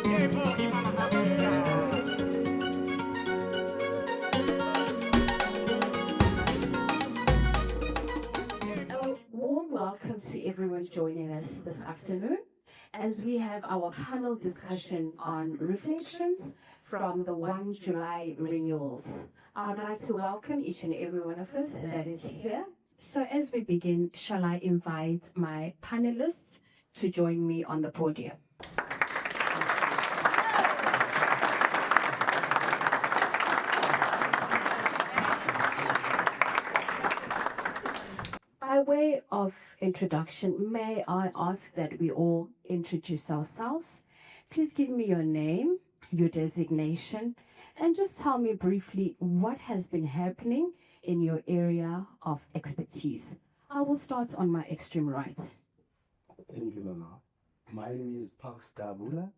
A warm welcome to everyone joining us this afternoon as we have our panel discussion on reflections from the 1 July renewals. I'd like to welcome each and every one of us that is here. So as we begin, shall I invite my panelists to join me on the podium? By way of introduction, may I ask that we all introduce ourselves? Please give me your name, your designation, and just tell me briefly what has been happening in your area of expertise. I will start on my extreme right. Thank you, Mama. My name is Park Stabula.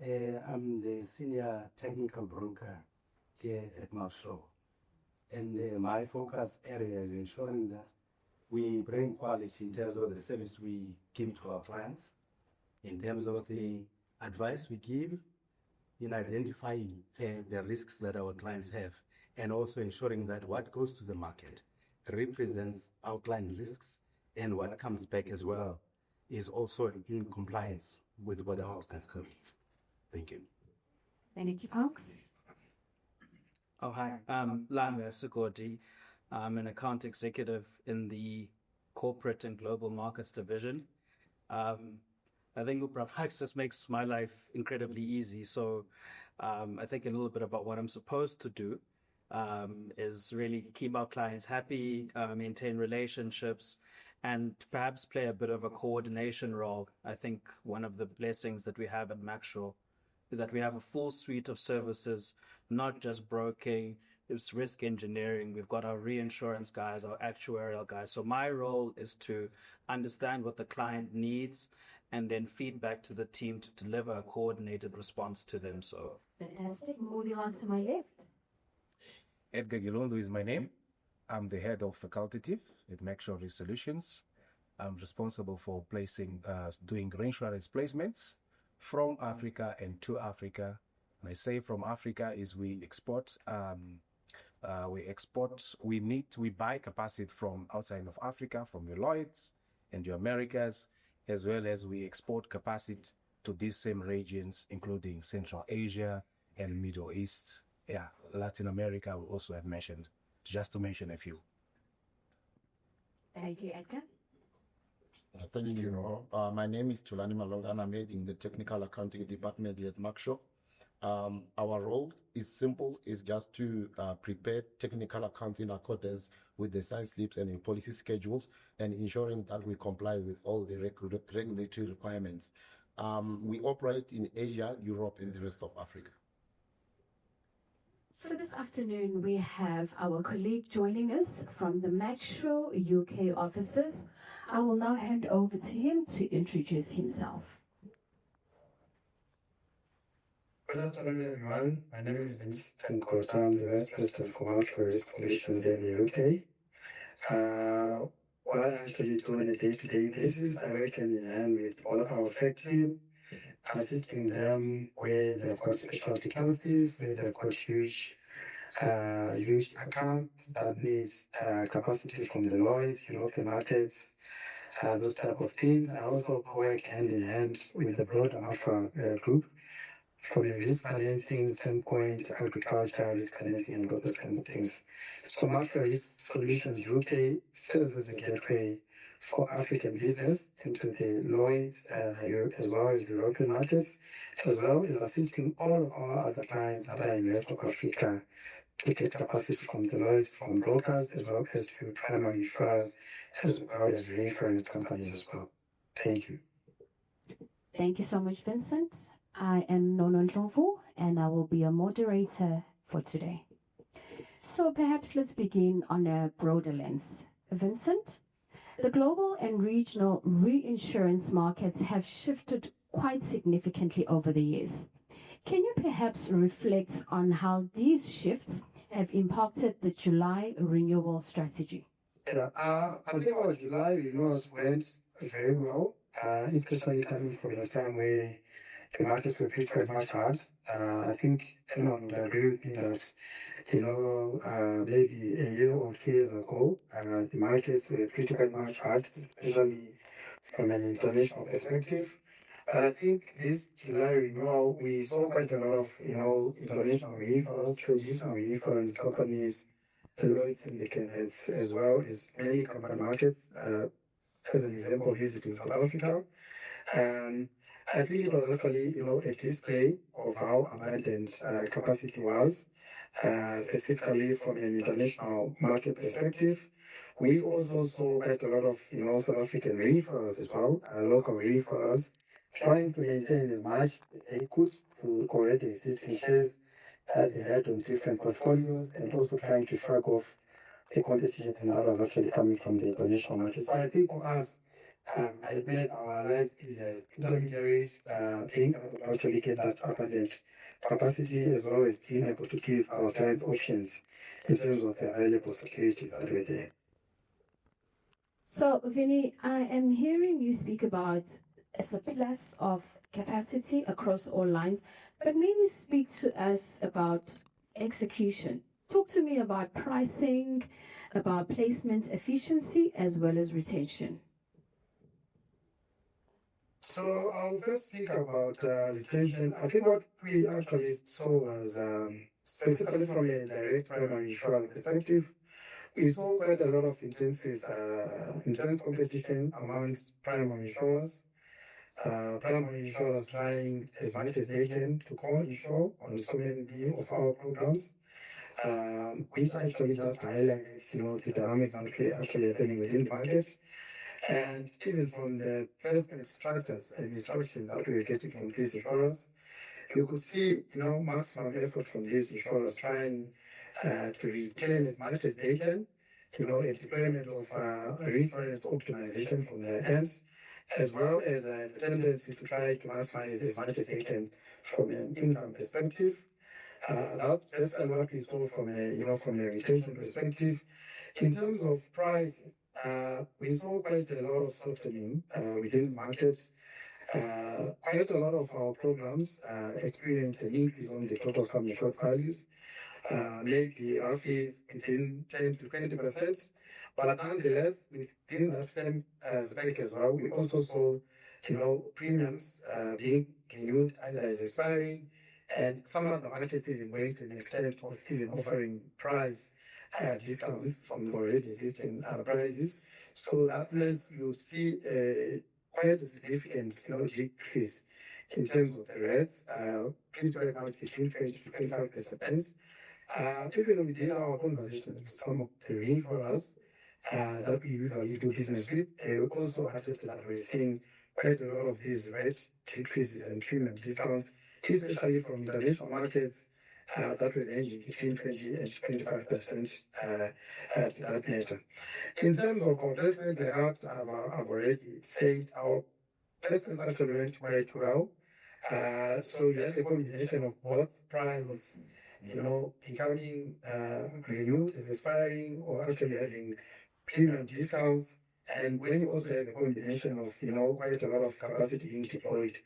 I'm the senior technical broker here at Marshall. And my focus area is ensuring that we bring quality in terms of the service we give to our clients, in terms of the advice we give in identifying the risks that our clients have, and also ensuring that what goes to the market represents our client risks, and what comes back as well is also in compliance with what our clients have. Thank you. Thank you, Parks. Oh, hi. I'm Langa Sugodi. I'm an account executive in the Corporate and Global Markets Division. I think Parks just makes my life incredibly easy. So I think a little bit about what I'm supposed to do is really keep our clients happy, maintain relationships, and perhaps play a bit of a coordination role. I think one of the blessings that we have at Maxshaw is that we have a full suite of services, not just broking, it's risk engineering. We've got our reinsurance guys, our actuarial guys. So my role is to understand what the client needs and then feed back to the team to deliver a coordinated response to them. So Fantastic. Moving on to my left. Edgar Gilondo is my name. I'm the head of facultative at Maxshaw Risk Solutions. I'm responsible for doing reinsurance placements from Africa and to Africa. And I say from Africa is we buy capacity from outside of Africa, from your Lloyds and your Americas, as well as we export capacity to these same regions, including Central Asia and Middle East. Yeah, Latin America we also have mentioned, just to mention a few. Thank you, Edgar. Thank you. My name is Tulani Malonga, and I'm heading the technical accounting department at Maxshaw. Our role is simple, it's just to prepare technical accounts in accordance with the science slips and the policy schedules, and ensuring that we comply with all the regulatory requirements. We operate in Asia, Europe, and the rest of Africa. So this afternoon we have our colleague joining us from the Maxshaw UK offices. I will now hand over to him to introduce himself. Good afternoon, everyone. My name is Vincent Kota. I'm the Vice President for Maxshaw Risk Solutions in the UK. What I actually do on a day-to-day basis, I work hand in hand with all of our FEC team, assisting them where they've got specialty cases, where they've got huge accounts that needs capacity from the Lloyds, European markets, those type of things. I also work hand in hand with the broader Alpha group from a risk balancing standpoint, agriculture, risk balancing, and all those kind of things. So Maxshaw Risk Solutions UK serves as a gateway for African business into the Lloyds, as well as European markets, as well as assisting all of our other clients that are in the rest of Africa to get capacity from the Lloyds, from brokers, as well as to primary referrers, as well as reinsurance companies as well. Thank you. Thank you so much, Vincent. I am Nono Ndlovu, and I will be a moderator for today. So perhaps let's begin on a broader lens. Vincent, the global and regional reinsurance markets have shifted quite significantly over the years. Can you perhaps reflect on how these shifts have impacted the July renewal strategy? Yeah, I think our July renewals went very well, especially coming from a time where the markets were pretty much hard. I think anyone would agree with me that, maybe a year or 2 years ago, the markets were pretty much hard, especially from an international perspective. But I think this July renewal, we saw quite a lot of, international reinsurers, traditional reinsurance companies, Lloyd's syndicates, as well as many company markets, as an example, visiting South Africa. And I think it was actually, a display of how abundant capacity was, specifically from an international market perspective. We also saw quite a lot of, South African referrals as well, local referrals, trying to maintain as much they could to already existing shares that they had on different portfolios, and also trying to shrug off the competition that was actually coming from the international market. So I think for us, it made our lives easier as intermediaries, being able to actually get that abundant capacity, as well as being able to give our clients options in terms of the available securities that were there. So, Vinny, I am hearing you speak about a surplus of capacity across all lines, but maybe speak to us about execution. Talk to me about pricing, about placement efficiency, as well as retention. So I'll first speak about retention. I think what we actually saw was, specifically from a direct primary insurance perspective, we saw quite a lot of intense competition amongst primary insurers. Primary insurers trying as much as they can to co-insure on so many of our programs, which actually just highlights, the dynamics actually happening within the market. And even from the placement structures and instructions that we were getting from these insurers, you could see, maximum effort from these insurers trying to retain as much as they can, a deployment of reference optimization from their end, as well as a tendency to try to maximize as much as they can from an income perspective. That's what we saw from a retention perspective. In terms of price, we saw quite a lot of softening within the markets. Quite a lot of our programs experienced an increase on the total sum insured values, maybe roughly between 10 to 20%. But nonetheless, within that same spike as well, we also saw, premiums being renewed either as expiring, and some of the markets even going to an extent of even offering price discounts from already existing prices. So that means you see quite a significant decrease in terms of the rates, pretty much between 20 to 25%. Even within our conversations with some of the reinsurers that we usually do business with, they also attested that we're seeing quite a lot of these rate decreases and premium discounts, especially from international markets that were ranging between 20 and 25% at that nature. In terms of our placement layout, I've already said our placements actually went quite well. So you have a combination of both price, becoming renewed as expiring, or actually having premium discounts. And when you also have a combination of, quite a lot of capacity being deployed,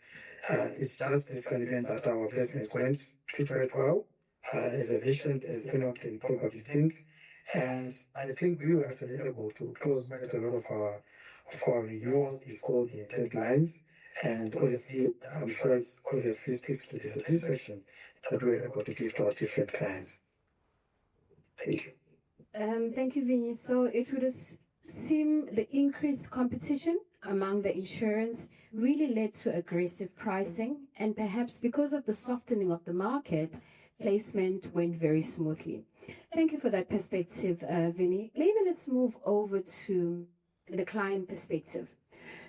it's just basically meant that our placements went pretty well, as efficient as anyone can probably think. And I think we were actually able to close quite a lot of our renewals before the deadlines. And obviously, I'm sure it's obviously speaks to the satisfaction that we're able to give to our different clients. Thank you. Thank you, Vinny. So it would seem the increased competition among the insurance really led to aggressive pricing, and perhaps because of the softening of the market, placement went very smoothly. Thank you for that perspective, Vinny. Maybe let's move over to the client perspective.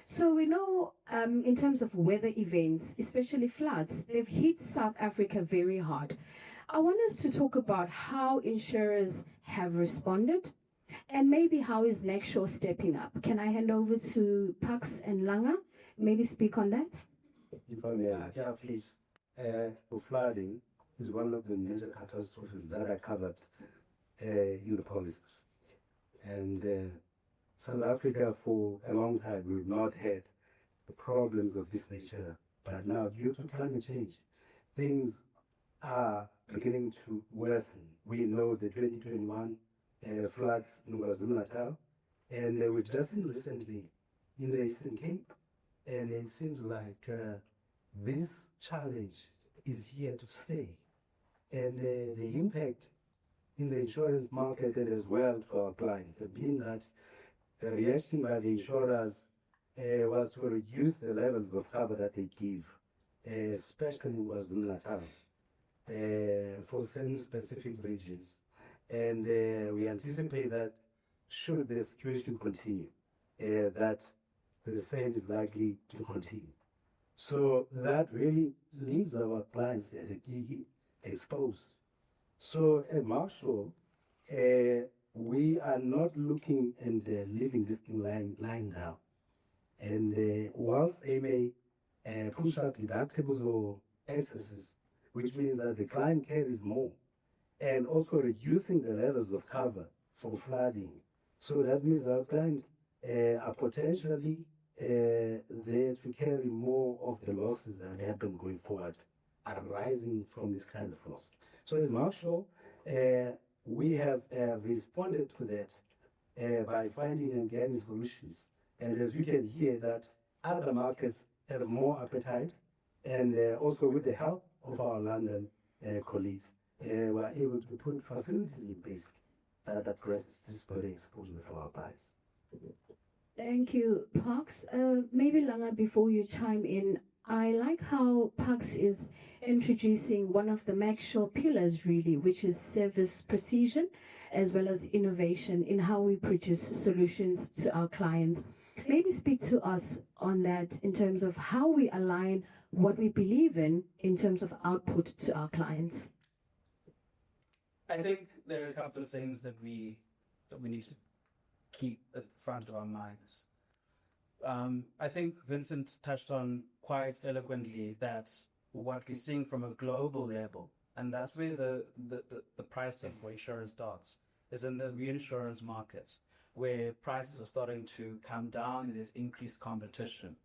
So we know in terms of weather events, especially floods, they've hit South Africa very hard. I want us to talk about how insurers have responded, and maybe how is Lakeshore stepping up. Can I hand over to Pax and Langa? Maybe speak on that. If I may, yeah, please. For flooding is one of the major catastrophes that are covered in the policies. And South Africa, for a long time, we've not had the problems of this nature But now, due to climate change, things are beginning to worsen. We know the 2021 floods in KwaZulu-Natal, and we've just seen recently in the Eastern Cape, and it seems like this challenge is here to stay. And the impact in the insurance market and as well for our clients have been that the reaction by the insurers was to reduce the levels of cover that they give, especially in KwaZulu-Natal, for certain specific regions. And we anticipate that should the situation continue, that the same is likely to continue. So that really leaves our clients exposed. So at Marshall, we are not looking and leaving this thing lying down. And once they may push out deductibles or excesses, which means that the client carries more, and also reducing the levels of cover for flooding. So that means our clients are potentially there to carry more of the losses that happen going forward, arising from this kind of loss. So as Marshall, we have responded to that by finding and getting solutions. And as you can hear that other markets have more appetite, and also with the help of our London colleagues, we're able to put facilities in place that address this very exposure for our clients. Thank you, Parks. Maybe Langa, before you chime in, I like how Parks is introducing one of the MacShaw pillars, really, which is service precision as well as innovation in how we produce solutions to our clients. Maybe speak to us on that in terms of how we align what we believe in terms of output to our clients. I think there are a couple of things that we need to keep at the front of our minds. I think Vincent touched on quite eloquently that what we're seeing from a global level, and that's where the pricing for insurance starts, is in the reinsurance markets, where prices are starting to come down and there's increased competition.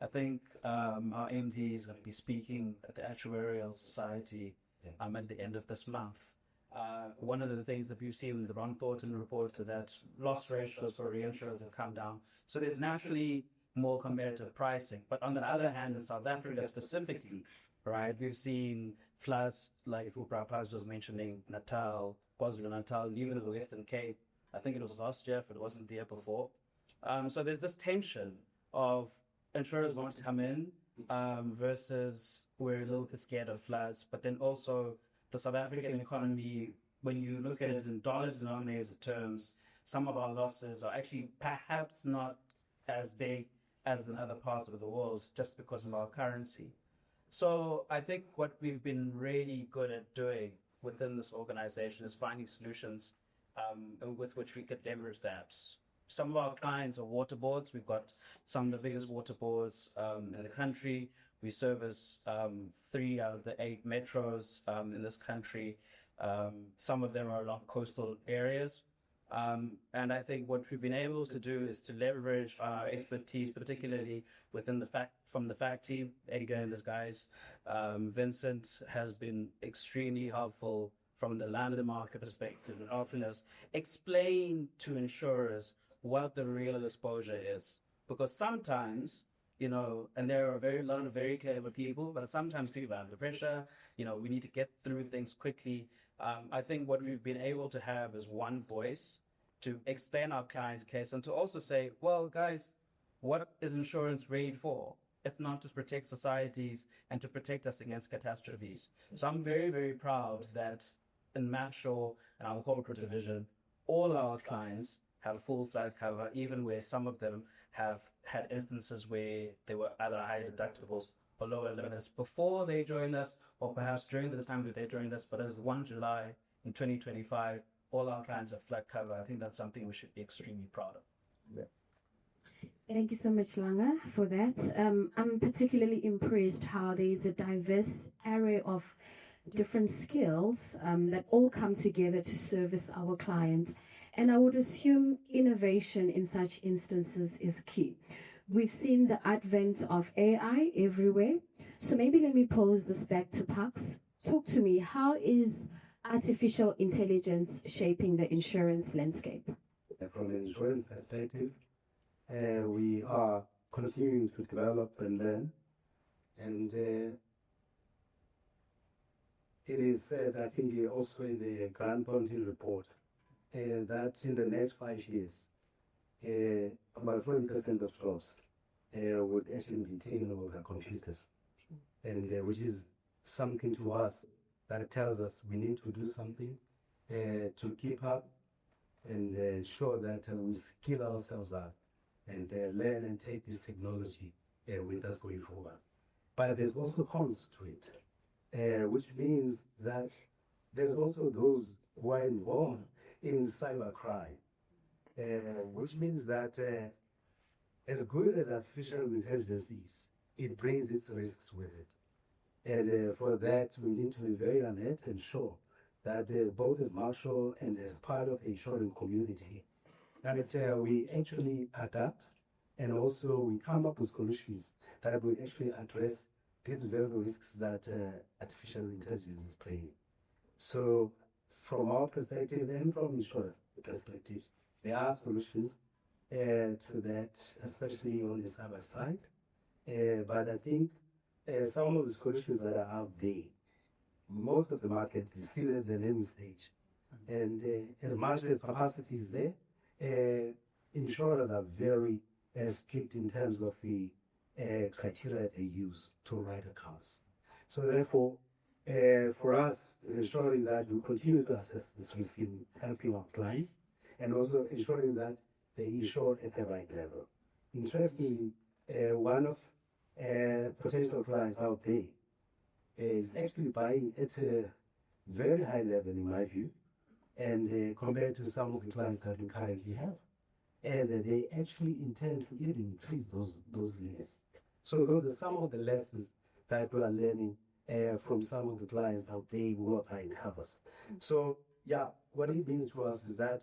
I think our MD is going to be speaking at the Actuarial Society at the end of this month. One of the things that we've seen in the Ron Thornton report is that loss ratios for reinsurers have come down. So there's naturally more competitive pricing. But on the other hand, in South Africa specifically, right, we've seen floods like Paz was mentioning, Natal, KwaZulu-Natal, even in the Western Cape. I think it was last year, if it wasn't the year before. So there's this tension of insurers want to come in versus we're a little bit scared of floods, but then also the South African economy, when you look at it in dollar-denominated terms, some of our losses are actually perhaps not as big as in other parts of the world just because of our currency. So I think what we've been really good at doing within this organization is finding solutions with which we could leverage that. Some of our clients are water boards. We've got some of the biggest water boards in the country. We service 3 out of the 8 metros in this country. Some of them are along coastal areas. And I think what we've been able to do is to leverage our expertise, particularly within the fact team. Again, this guys, Vincent has been extremely helpful from the London market perspective and helping us explain to insurers what the real exposure is. Because sometimes, you know, and there are a lot of very clever people, but sometimes people are under pressure. You know, we need to get through things quickly. I think what we've been able to have is one voice to extend our client's case and to also say, well, guys, what is insurance really for, if not to protect societies and to protect us against catastrophes? So I'm very, very proud that in MacShaw and our corporate division, all our clients have full flood cover, even where some of them have had instances where they were either high deductibles or lower limits before they joined us, or perhaps during the time that they joined us. But as of 1 July in 2025, all our clients have flood cover. I think that's something we should be extremely proud of. Yeah. Thank you so much, Langa, for that. I'm particularly impressed how there is a diverse array of different skills that all come together to service our clients. And I would assume innovation in such instances is key. We've seen the advent of AI everywhere. So maybe let me pose this back to Pax. Talk to me. How is artificial intelligence shaping the insurance landscape? From an insurance perspective, we are continuing to develop and learn. And it is said, I think also in the Grant Thornton report, that in the next 5 years, about 40% of jobs would actually be taken over by computers, and which is something to us that tells us we need to do something to keep up and ensure that we skill ourselves up and learn and take this technology with us going forward. But there's also cons to it, which means that there's also those who are involved in cybercrime, which means that as good as artificial intelligence is, it brings its risks with it. And for that, we need to be very alert and sure that both as Marshall and as part of the insurance community, that we actually adapt and also we come up with solutions that will actually address these very risks that artificial intelligence is playing. So from our perspective and from insurance perspective, there are solutions to that, especially on the cyber side. But I think some of the solutions that are out there, most of the market is still at the learning stage. And as much as capacity is there, insurers are very strict in terms of the criteria they use to write accounts. So therefore, for us, ensuring that we continue to assess this risk in helping our clients and also ensuring that they insure at the right level. Interestingly, one of potential clients out there is actually buying at a very high level, in my view, and compared to some of the clients that we currently have. And they actually intend to even increase those limits. So those are some of the lessons that we are learning from some of the clients out there who are buying covers. So yeah, what it means to us is that,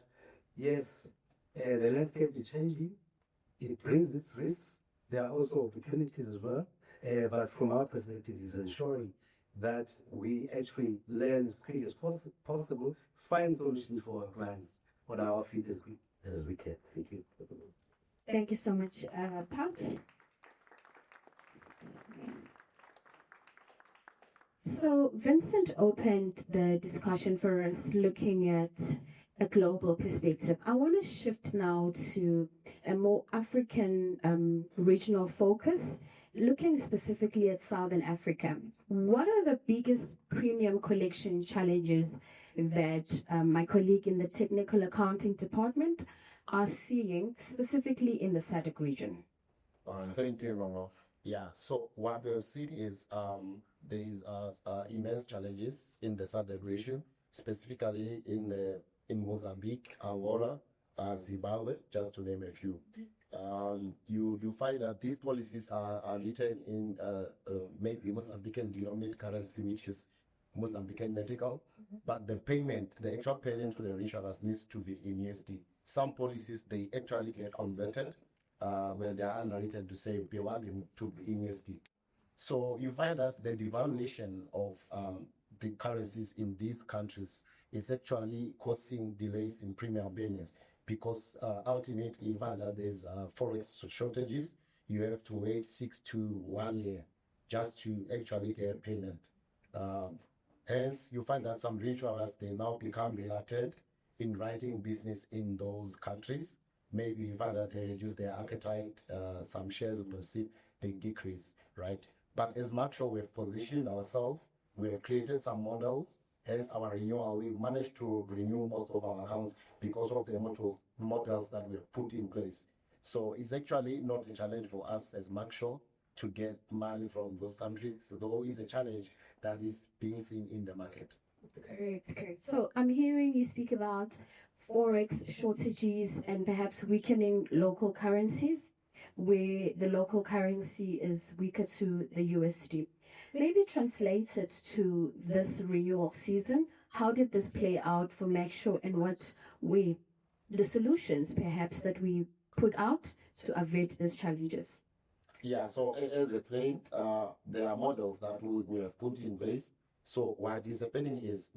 yes, the landscape is changing. It brings its risks. There are also opportunities as well. But from our perspective, is ensuring that we actually learn as quickly as possible, find solutions for our clients on our feet as we can. Thank you. Thank you so much, Pax. So Vincent opened the discussion for us looking at a global perspective. I want to shift now to a more African regional focus, looking specifically at Southern Africa. What are the biggest premium collection challenges that my colleague in the technical accounting department are seeing specifically in the SADC region? Thank you, Mama. Yeah, so what we're seeing is there is immense challenges in the SADC region, specifically in Mozambique, Angola, Zimbabwe, just to name a few. You find that these policies are written in maybe Mozambican denominated currency, which is Mozambican medical, but the actual payment to the insurers needs to be in USD. Some policies, they actually get converted when they are underwritten to say they want them to be in USD. So you find that the devaluation of the currencies in these countries is actually causing delays in premium payments, because ultimately you find that there's forex shortages. You have to wait 6 to 1 year just to actually get payment. Hence, you find that some reinsurers, they now become reluctant in writing business in those countries. Maybe you find that they reduce their appetite, some shares of proceed, they decrease, right? But as Macro, we've positioned ourselves, we have created some models, hence our renewal. We managed to renew most of our accounts because of the models that we have put in place. So it's actually not a challenge for us as Macro to get money from those countries, though it's a challenge that is being seen in the market. Correct. So I'm hearing you speak about forex shortages and perhaps weakening local currencies, where the local currency is weaker to the USD. Maybe translated to this renewal season, how did this play out for MacSure, and what were the solutions perhaps that we put out to avert these challenges? Yeah, so as explained, there are models that we have put in place. So what is happening is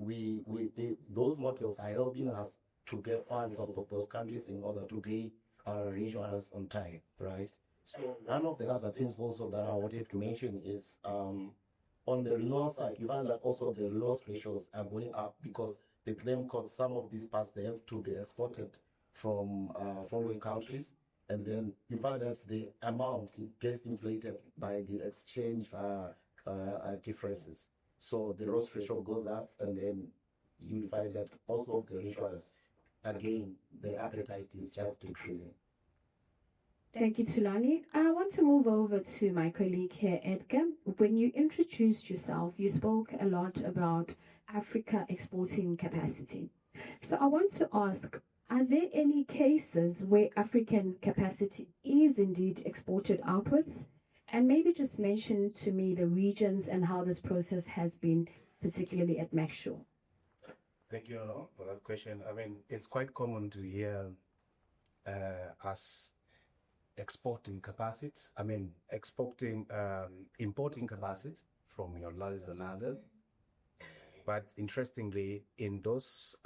those models are helping us to get funds out of those countries in order to pay our insurance on time, right? So one of the other things also that I wanted to mention is on the renewal side, you find that also the loss ratios are going up because the claim costs, some of these parts they have to be exported from foreign countries, and then you find that the amount gets inflated by the exchange differences. So the loss ratio goes up, and then you find that also the insurance, again, the appetite is just decreasing. Thank you, Tulani. I want to move over to my colleague here, Edgar. When you introduced yourself, you spoke a lot about Africa exporting capacity. So I want to ask, are there any cases where African capacity is indeed exported outwards? And maybe just mention to me the regions and how this process has been, particularly at MacShaw. Thank you for that question. I mean, it's quite common to hear us exporting capacity. I mean, importing capacity from your largest another. But interestingly, in those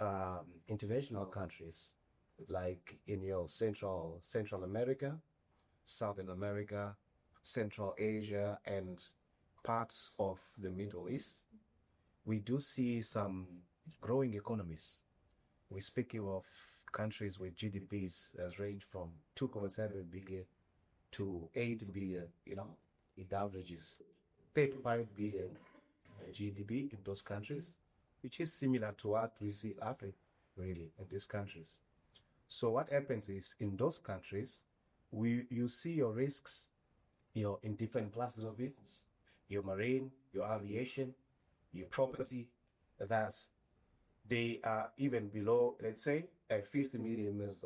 international countries, like in your Central America, Southern America, Central Asia, and parts of the Middle East, we do see some growing economies. We're speaking of countries with GDPs has ranged from 2.7 billion to 8 billion, it averages 35 billion GDP in those countries, which is similar to what we see Africa, really, in these countries. So what happens is, in those countries, you see your risks, in different classes of business, your marine, your aviation, your property, that they are even below, let's say, $50 million.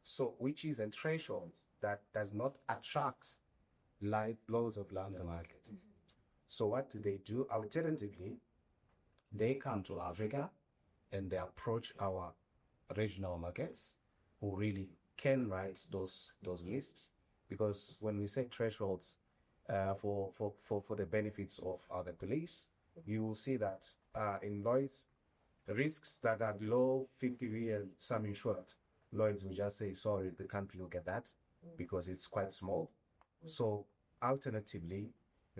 So, which is a threshold that does not attract loads of land market. So what do? Alternatively, they come to Africa and they approach our regional markets who really can write those lists, because when we say thresholds for the benefits of the police, you will see that in Lloyd's, the risks that are below 50 million sum insured, Lloyd's will just say, sorry, they can't look at that because it's quite small. So alternatively,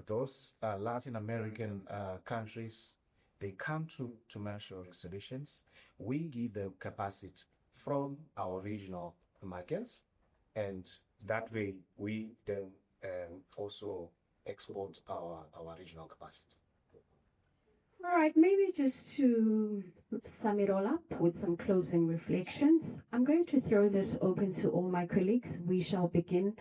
those Latin American countries, they come to Marshall solutions. We give them capacity from our regional markets, and that way we then also export our regional capacity. All right, maybe just to sum it all up with some closing reflections, I'm going to throw this open to all my colleagues. We shall begin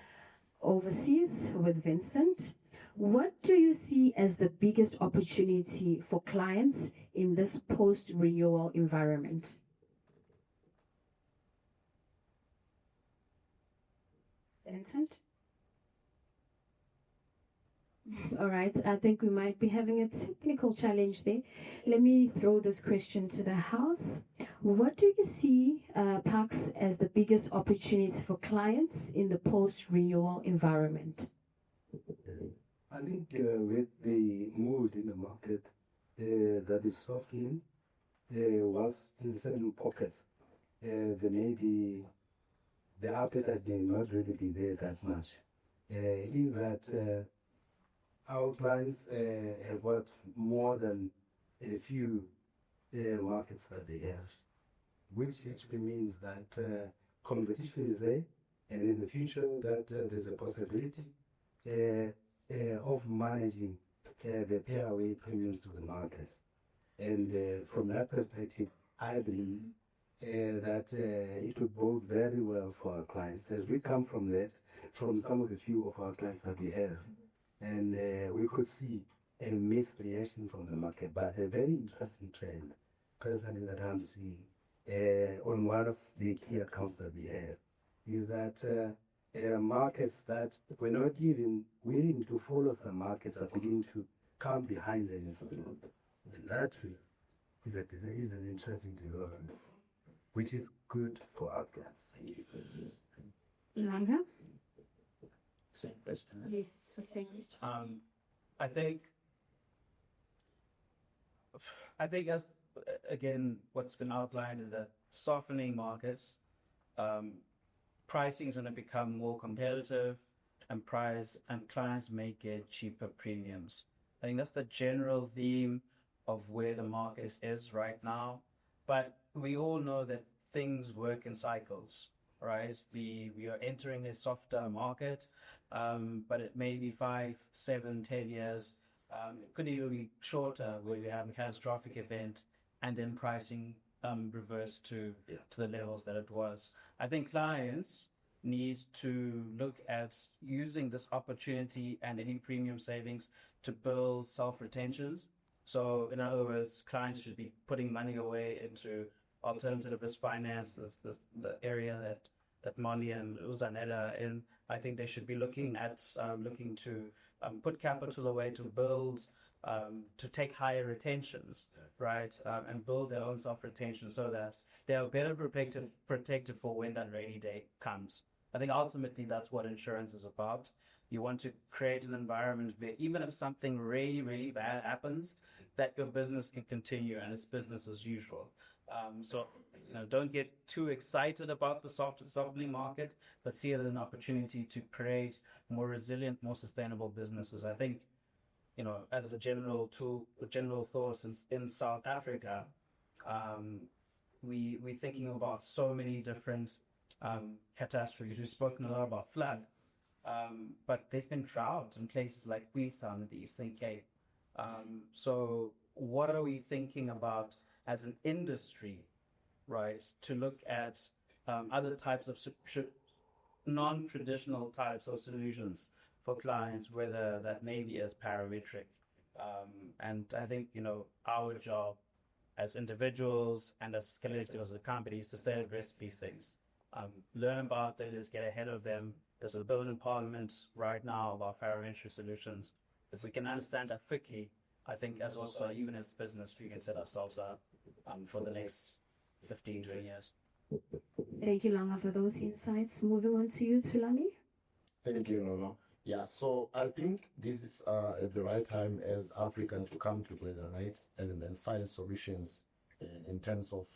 overseas with Vincent. What do you see as the biggest opportunity for clients in this post-renewal environment? Vincent? All right, I think we might be having a technical challenge there. Let me throw this question to the house. What do you see, Pax, as the biggest opportunities for clients in the post-renewal environment? I think with the mood in the market that is softening, was in certain pockets, the appetite may not really be there that much. Is that our clients have got more than a few markets that they have, which actually means that competition is there, and in the future that there's a possibility of managing the pay-away premiums to the markets. And from that perspective, I believe that it would bode very well for our clients, as we come from some of the few of our clients that we have. And we could see a mixed reaction from the market, but a very interesting trend, personally, that I'm seeing on one of the key accounts that we have, is that markets that were not even willing to follow some markets are beginning to come behind the instrument. And that is an interesting development, which is good for our clients. Ilanga? Same question. Yes, for same. I think as again, what's been outlined is that softening markets, pricing is going to become more competitive, and clients may get cheaper premiums. I think that's the general theme of where the market is right now. But we all know that things work in cycles, right? We are entering a softer market, but it may be 5, 7, 10 years. It could even be shorter, where we have a catastrophic event and then pricing reverts to the levels that it was. I think clients need to look at using this opportunity and any premium savings to build self-retentions. So in other words, clients should be putting money away into alternative risk finance, the area that Molly and Uzanetta are in. I think they should be looking to put capital away to build, to take higher retentions, right? And build their own self-retention so that they are better protected for when that rainy day comes. I think ultimately that's what insurance is about. You want to create an environment where even if something really, really bad happens, that your business can continue and it's business as usual. So don't get too excited about the softening market, but see it as an opportunity to create more resilient, more sustainable businesses. I think, as a general thought in South Africa, we're thinking about so many different catastrophes. We've spoken a lot about flood, but there's been drought in places like Queenstown and the Eastern Cape. So what are we thinking about as an industry, right, to look at other types of non-traditional types of solutions for clients, whether that maybe as parametric. And I think, our job as individuals and as collectives, as a company, is to stay abreast of these things. Learn about them, let's get ahead of them. There's a bill in Parliament right now about parametric solutions. If we can understand that quickly, I think as also, even as a business, we can set ourselves up for the next 15, 20 years. Thank you, Langa, for those insights. Moving on to you, Tulani. Thank you, Nova. Yeah, so I think this is at the right time as Africans to come together, right, and then find solutions in terms of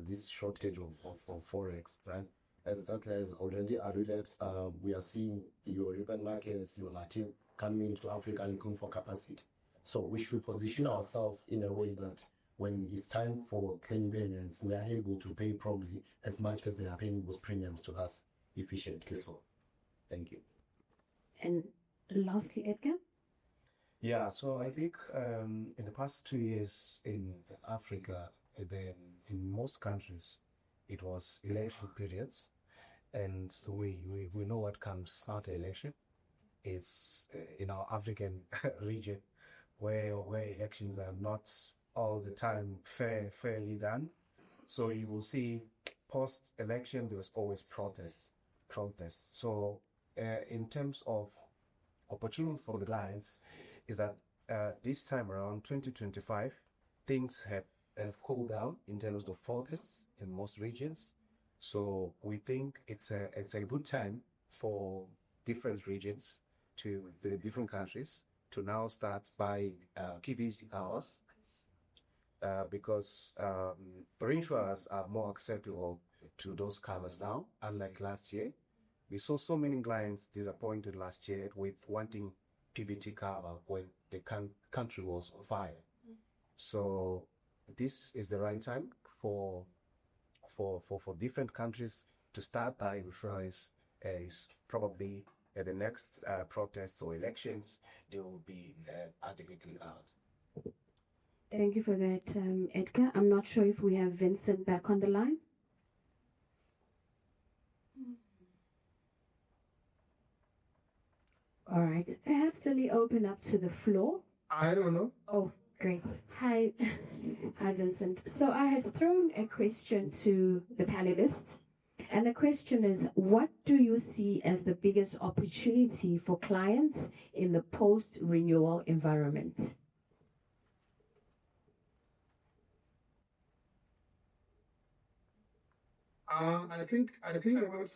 this shortage of forex, right? As that has already alluded, we are seeing your European markets, your Latin coming into Africa and looking for capacity. So we should position ourselves in a way that when it's time for claim payments, we are able to pay probably as much as they are paying those premiums to us efficiently. So, thank you. And lastly, Edgar? Yeah, so I think in the past 2 years in Africa, then in most countries, it was election periods, and so we know what comes after election. It's in our African region where elections are not all the time fairly done. So you will see post-election, there was always protests. So in terms of opportunity for the clients, is that this time around 2025, things have cooled down in terms of protests in most regions. So we think it's a good time for different regions, to the different countries, to now start buying KVC hours, because reinsurers are more acceptable to those covers now, unlike last year. We saw so many clients disappointed last year with wanting PVT cover when the country was on fire. So this is the right time for different countries to start buying insurance. Is probably at the next protests or elections, they will be adequately out. Thank you for that, Edgar. I'm not sure if we have Vincent back on the line. All right. Perhaps let me open up to the floor. I don't know. Oh, great. Hi. Hi, Vincent. So I had thrown a question to the panelists. And the question is, what do you see as the biggest opportunity for clients in the post-renewal environment? I think about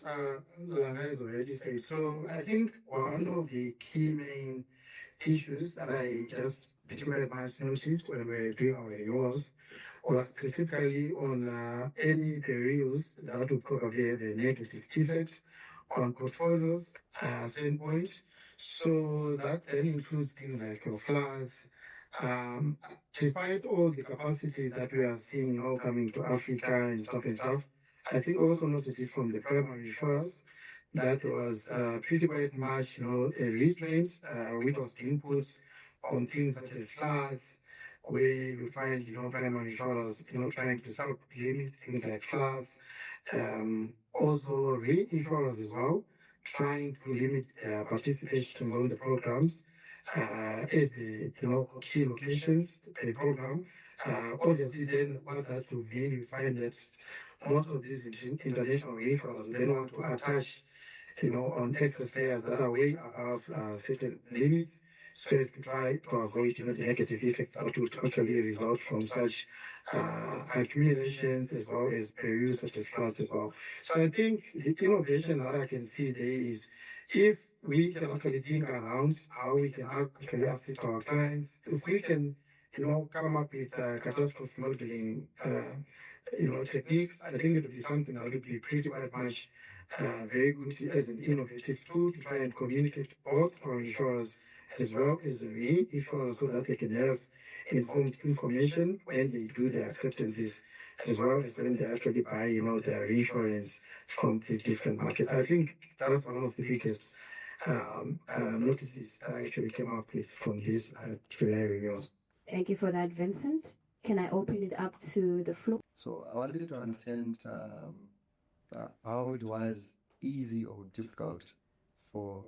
Langa has already said. So I think one of the key main issues that I just particularly much noticed when we were doing our renewals was specifically on any periods that would probably have a negative effect on portfolios standpoint. So that then includes things like your floods. Um, Despite all the capacities that we are seeing now coming to Africa and stuff, I think we also noticed it from the primary insurers that was pretty quite much, a restraint which was being put on things such as floods, where you find, primary insurers, trying to self-limit things like floods, also reinsurers as well, trying to limit their participation on the programs as the, key locations per program. Obviously, then what that will mean, you find that most of these international reinsurers then want to attach on excess layers that are way above certain limits, so as to try to avoid, the negative effects that would actually result from such accumulations as well as periods such as floods as well. So I think the innovation that I can see there is if we can actually think around how we can actually assist our clients, if we can, come up with catastrophe modeling, techniques, I think it would be something that would be pretty quite much very good as an innovative tool to try and communicate both for insurers as well as the reinsurers so that they can have informed information when they do their acceptances as well as when they actually buy, their reinsurance from the different markets. I think that's one of the biggest notices that I actually came up with from these July renewals. Thank you for that, Vincent. Can I open it up to the floor? So I wanted to understand how it was easy or difficult for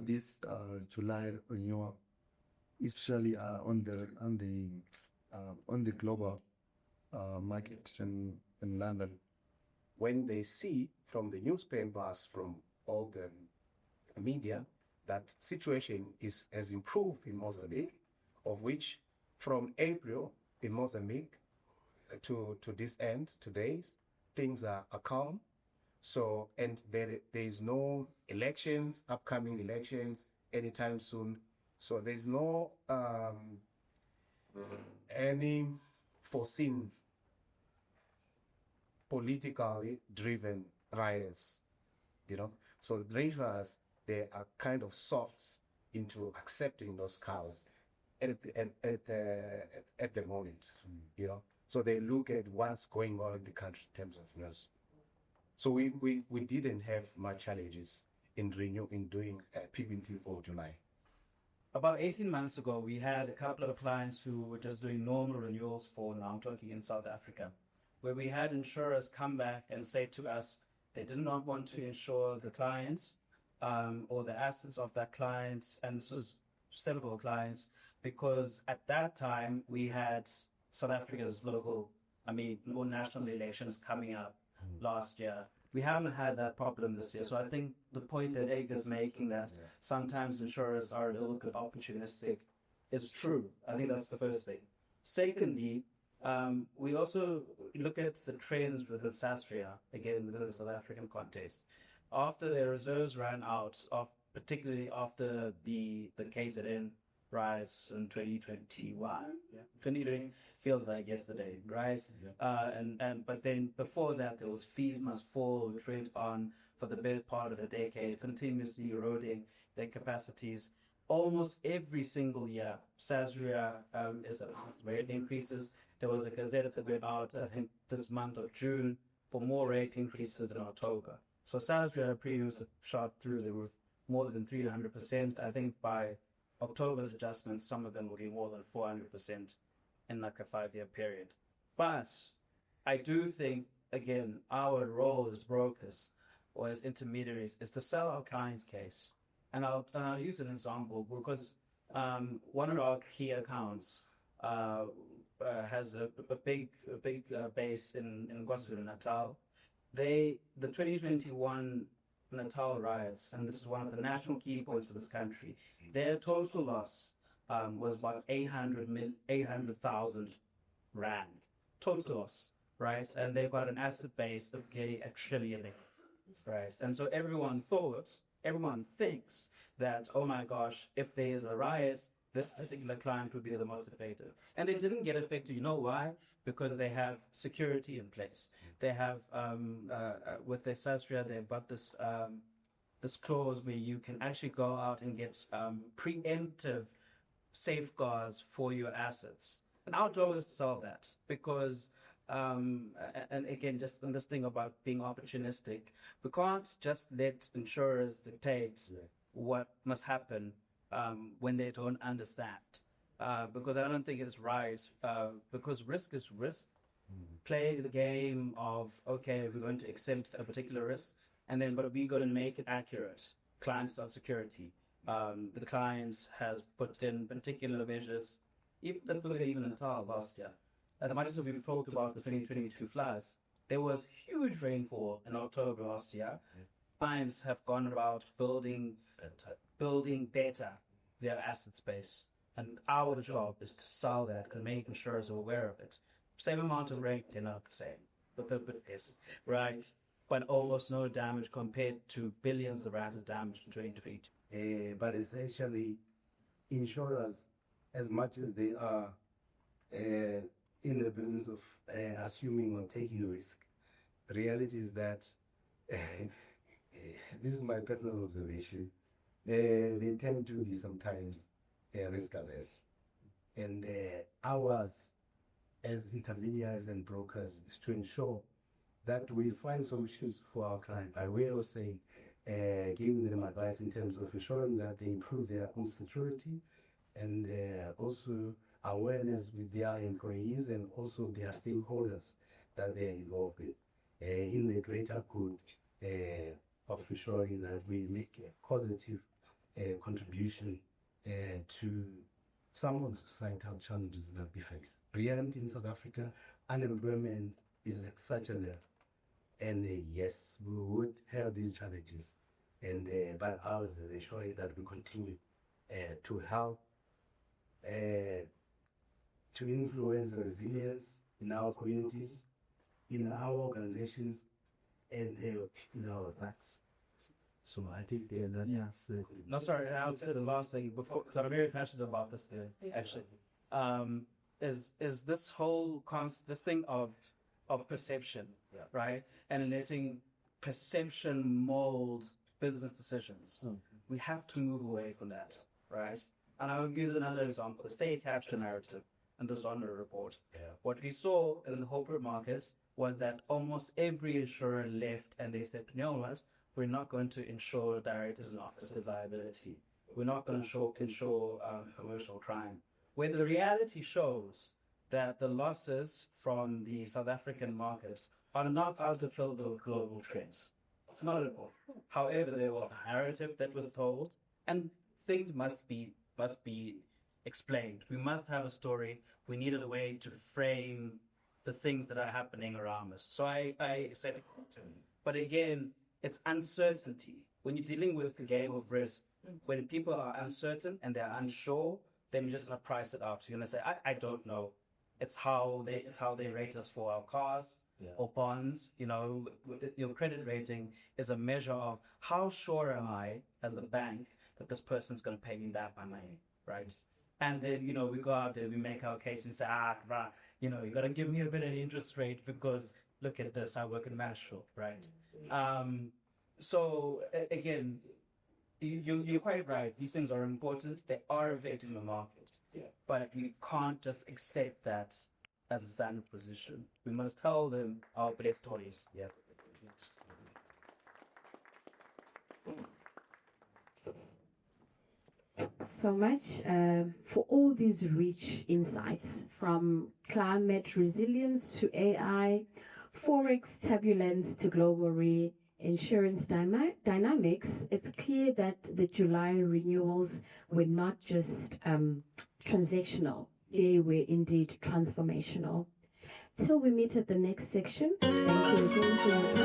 this July renewal, especially on the global market in London. When they see from the newspapers, from all the media, that situation has improved in Mozambique, of which from April in Mozambique to this end, today's, things are calm. So, and there is no upcoming elections anytime soon. So there's no any foreseen politically driven riots, So the rangers, they are kind of soft into accepting those cows at the moment, So they look at what's going on in the country in terms of news. So we didn't have much challenges in doing PVT for July. About 18 months ago, we had a couple of clients who were just doing normal renewals for, now I'm talking in South Africa, where we had insurers come back and say to us they did not want to insure the clients or the assets of that client, and this was several clients, because at that time we had South Africa's more national elections coming up last year. We haven't had that problem this year. So I think the point that Egg is making, that sometimes insurers are a little bit opportunistic, is true. I think that's the first thing. Secondly, we also look at the trends within Sasria, again, within the South African context. After their reserves ran out, particularly after the KZN rise in 2021. 2020 feels like yesterday, right? But then before that, there was fees must fall, which went on for the better part of a decade, continuously eroding their capacities. Almost every single year, Sasria is rate increases. There was a gazette that went out, I think, this month of June for more rate increases in October. So Sasria premiums shot through the roof, more than 300%. I think by October's adjustments, some of them will be more than 400% in like a 5-year period. But I do think, again, our role as brokers or as intermediaries is to sell our client's case. And I'll use an example because one of our key accounts has a big base in KwaZulu-Natal. The 2021 Natal riots, and this is one of the national key points of this country, their total loss was about 800,000 rand. Total loss. right? And they've got an asset base of nearly $1 trillion, right? And so everyone thinks that, oh my gosh, if there is a riot, this particular client would be the motivator. And they didn't get affected. You know why? Because they have security in place. They have, with their Sasria, they've got this this clause where you can actually go out and get preemptive safeguards for your assets. And our job is to solve that because, and again, just on this thing about being opportunistic, we can't just let insurers dictate what must happen when they don't understand. Because I don't think it's right, because risk is risk. Play the game of, okay, we're going to accept a particular risk, and then, but we got to make it accurate. Clients on security. The client has put in particular measures. Let's look at even Natal last year. As much as we've talked about the 2022 floods, there was huge rainfall in October last year. Clients have gone about building better their asset space. And our job is to sell that and make insurers aware of it. Same amount of rain, they're not the same. But is right. But almost no damage compared to billions of rands of damage in 2022. But essentially, insurers, as much as they are in the business of assuming or taking risk, the reality is that, this is my personal observation, they tend to be sometimes risk averse. And ours as intermediaries and brokers is to ensure that we find solutions for our client by way of saying, giving them advice in terms of ensuring that they improve their own security and also awareness with their employees and also their stakeholders that they are involved in the greater good of ensuring that we make a positive contribution to some of the societal challenges that we face. Reality in South Africa, unemployment is at such a level. And yes, we would have these challenges, and but ours is ensuring that we continue to help to influence the resilience in our communities, in our organizations, and in our facts. So I think that's No, sorry, I'll say the last thing before, because I'm very passionate about this thing, actually. Is this whole this thing of perception, right? And letting perception mold business decisions. We have to move away from that, right? And I'll use another example, the state capture narrative and the Zonda report. What we saw in the corporate market was that almost every insurer left and they said, you know what, we're not going to insure directors and officers liability. We're not going to insure commercial crime. When the reality shows that the losses from the South African market are not out to fill the global trends. Not at all. However, there was a narrative that was told, and things must be explained. We must have a story. We needed a way to frame the things that are happening around us. So I said it. But again, it's uncertainty. When you're dealing with the game of risk, when people are uncertain and they're unsure, then you're just gonna price it out. You're gonna say, I don't know. It's how they rate us for our cars or bonds. You know, your credit rating is a measure of how sure am I as a bank that this person's going to pay me back my money, right? And then, you know, we go out there, we make our case and say, you know, you got to give me a bit of interest rate because look at this, I work in Marshall, right? So again, you're quite right. These things are important. They are affecting the market. But we can't just accept that as a standard position. We must tell them our best stories. So much for all these rich insights, from climate resilience to AI, Forex turbulence to global reinsurance dynamics. It's clear that the July renewals were not just transactional, they were indeed transformational. Till we meet at the next section, thank you again for your